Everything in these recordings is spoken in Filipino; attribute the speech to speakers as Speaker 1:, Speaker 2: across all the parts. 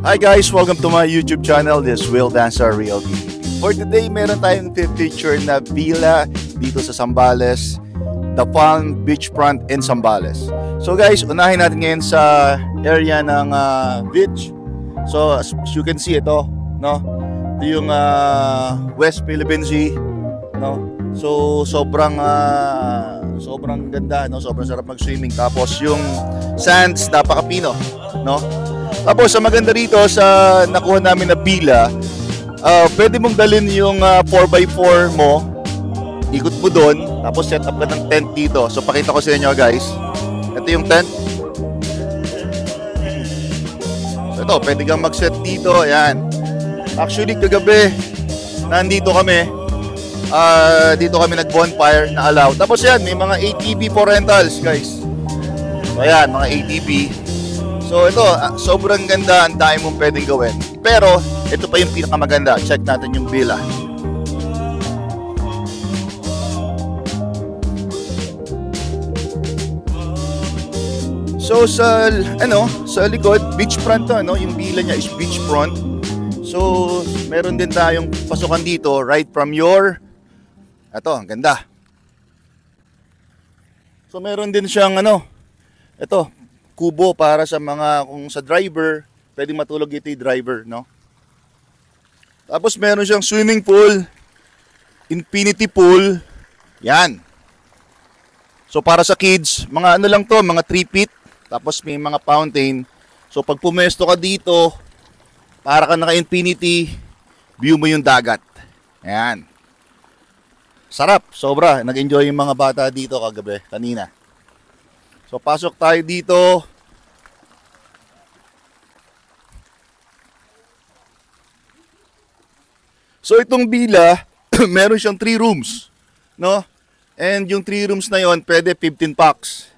Speaker 1: Hi guys, welcome to my YouTube channel. This is Will Dancer Realty. For today, meron tayong feature na villa dito sa Zambales, The Palm Beachfront in Zambales. So guys, unahin natin ngayon sa area ng beach. So as you can see ito, no? Ito yung West Philippine Sea, no? So sobrang ganda, no? Sobrang sarap mag-swimming. Tapos yung sands napakapino, no? Tapos sa maganda rito sa nakuha namin na villa, pwede mong dalhin yung 4x4 mo, ikot mo doon, tapos set up ka ng tent dito. So pakita ko sa inyo guys. Ito yung tent. So ito, pwede kang mag-set dito. Ayan. Actually kagabi, nandito kami. Dito kami nag-bonfire na allow. Tapos yan, may mga ATV for rentals guys. So ayan, mga ATV. So ito, sobrang ganda, ang dami mong pwedeng gawin. Pero ito pa yung pinakamaganda. Check natin yung villa. So sa likod, beachfront to, no? Yung villa niya is beachfront. So meron din tayong pasukan dito right from your ang ganda. So meron din siyang ito kubo para sa mga kung sa driver, pwedeng matulog ito yung driver, no? Tapos meron siyang swimming pool, infinity pool. Yan. So para sa kids, mga lang to, mga 3 feet. Tapos may mga fountain. So pag pumesto ka dito, para ka naka-infinity, view mo yung dagat. Ayan. Sarap, sobra. Nag-enjoy yung mga bata dito kagabi, kanina. So pasok tayo dito. So itong villa, meron siyang 3 rooms, no? And yung 3 rooms na yon, pwede 15 packs.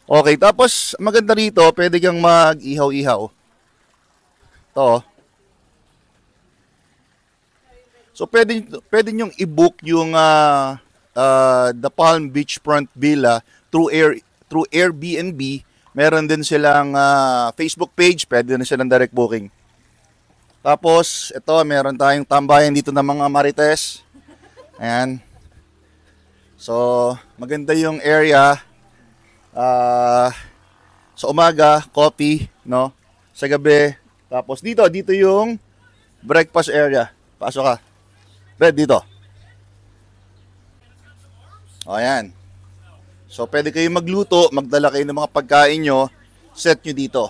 Speaker 1: Okay, tapos maganda rito, pwede kang mag-ihaw-ihaw. To. So pwede nyong i-book yung The Palm Beachfront Villa through Airbnb. Meron din silang Facebook page, pwede din silang direct booking. Tapos ito, meron tayong tambayan dito ng mga marites. Ayan. So maganda yung area. Sa umaga, coffee, no? Sa gabi. Tapos dito yung breakfast area. Pasok ka. Bed dito. O, ayan. So, pwede kayo magluto, magdala kayo ng mga pagkain nyo, set nyo dito.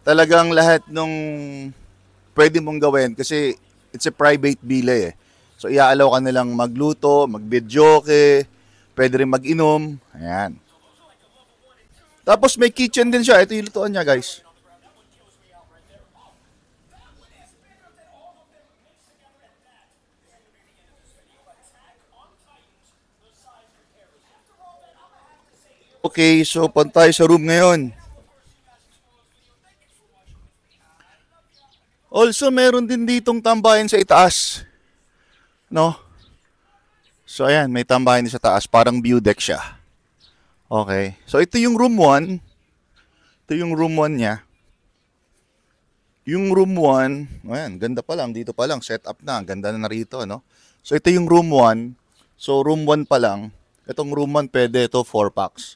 Speaker 1: Talagang lahat nung pwede mong gawin kasi it's a private villa eh. So, iaalaw ka nilang magluto, mag-videoke, pwede rin mag-inom. Ayan. Tapos may kitchen din siya. Ito yung lutuan niya guys. Okay, so punta tayo sa room ngayon. Also, meron din ditong tambayan sa itaas. No? So, ayan, may tambayan sa taas. Parang view deck siya. Okay. So, ito yung room 1. Ito yung room 1 niya. Yung room 1, ayan, ganda pa lang. Dito pa lang, set up na. Ganda na narito, no? So, ito yung room 1. So, room 1 pa lang. Itong room 1, pwede ito 4 packs.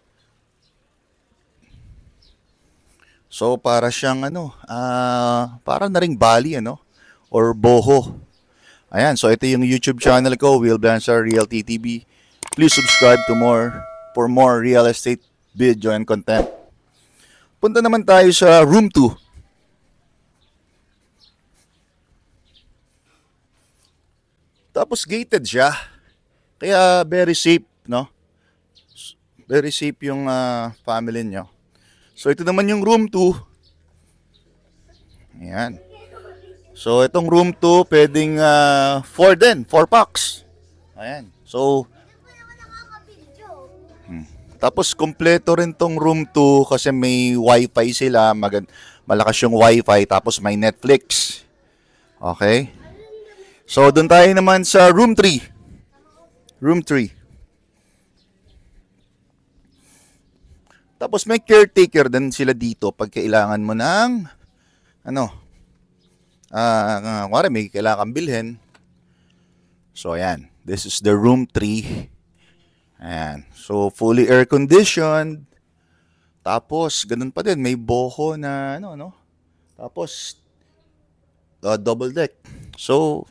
Speaker 1: So para siyang para na ring Bali or Boho. Ayan, so ito yung YouTube channel ko, Will Dancer Realty TV. Please subscribe for more real estate video and content. Punta naman tayo sa room 2. Tapos gated siya. Kaya very safe, no? Very safe yung family nyo. So ito naman yung room 2. Ayan. So itong room 2 pwedeng 4 packs. Ayan. So tapos kompleto rin tong room 2 kasi may wifi sila, malakas yung wifi, tapos may Netflix. Okay? So doon tayo naman sa room 3. Room 3. Tapos may caretaker din sila dito pag kailangan mo ng Kunwari may kailangan kang bilhin. So, ayan. This is the room 3. Ayan. So, fully air-conditioned. Tapos, ganun pa din. May boho na, Tapos, double deck. So,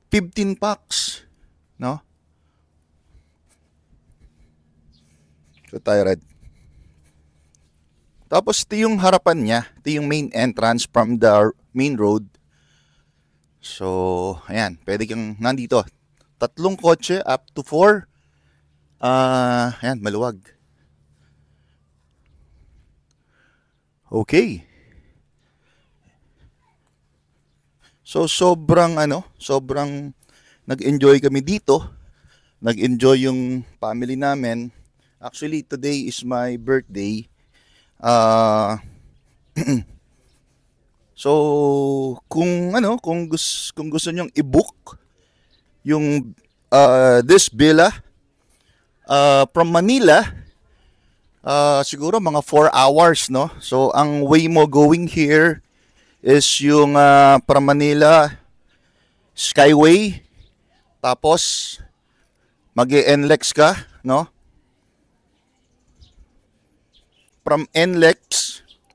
Speaker 1: 15 packs. No? So, tayo red. Tapos, ito yung harapan niya. Ito yung main entrance from the main road. So, ayan. Pwede kang nandito. 3 kotse up to 4. Ayan, maluwag. Okay. So, sobrang nag-enjoy kami dito. Nag-enjoy yung family namin. Actually, today is my birthday. So, kung gusto nyong i-book yung this villa from Manila, siguro mga 4 hours, no? So, ang way mo going here is yung from Manila Skyway, tapos mag-NLEX ka, no? From NLEX,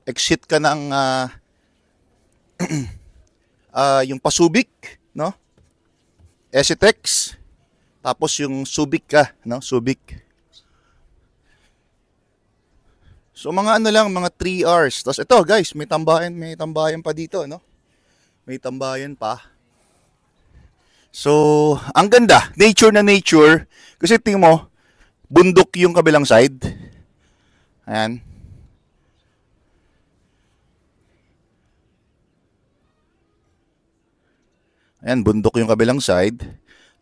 Speaker 1: exit ka ng yung Pasubik, no? Esitex, tapos yung Subic ka, no? Subic. So mga mga 3 hours. Tapos ito guys, may tambayan pa dito, no? May tambayan pa. So, ang ganda, nature na nature. Kasi tingin mo, bundok yung kabilang side. Ayan. Ayan, bundok yung kabilang side.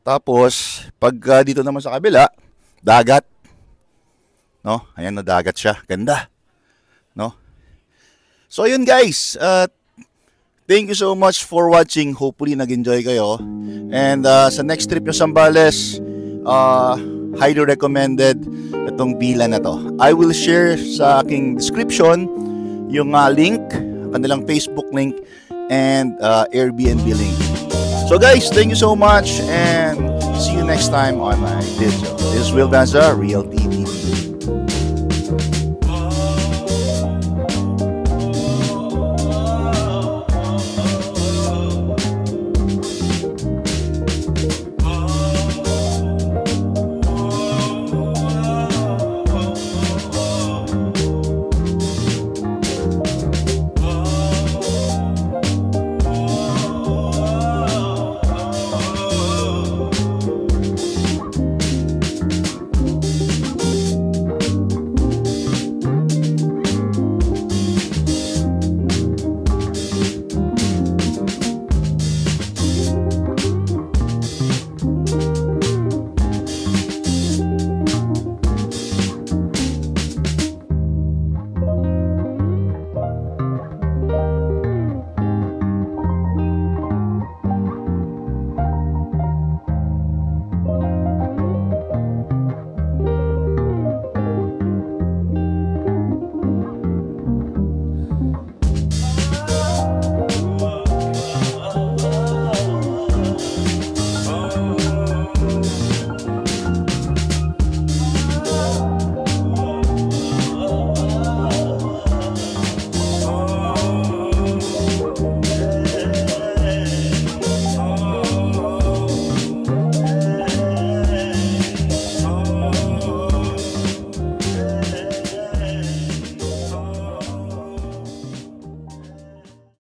Speaker 1: Tapos, pag dito naman sa kabila, dagat. No? Ayan, na dagat siya. Ganda. No? So, ayun guys. Thank you so much for watching. Hopefully, nag-enjoy kayo. And sa next trip nyo Zambales, highly recommended itong villa na to. I will share sa aking description yung link, kanilang Facebook link, and Airbnb link. So guys, thank you so much and see you next time on my video. This is Will Danza, Realty.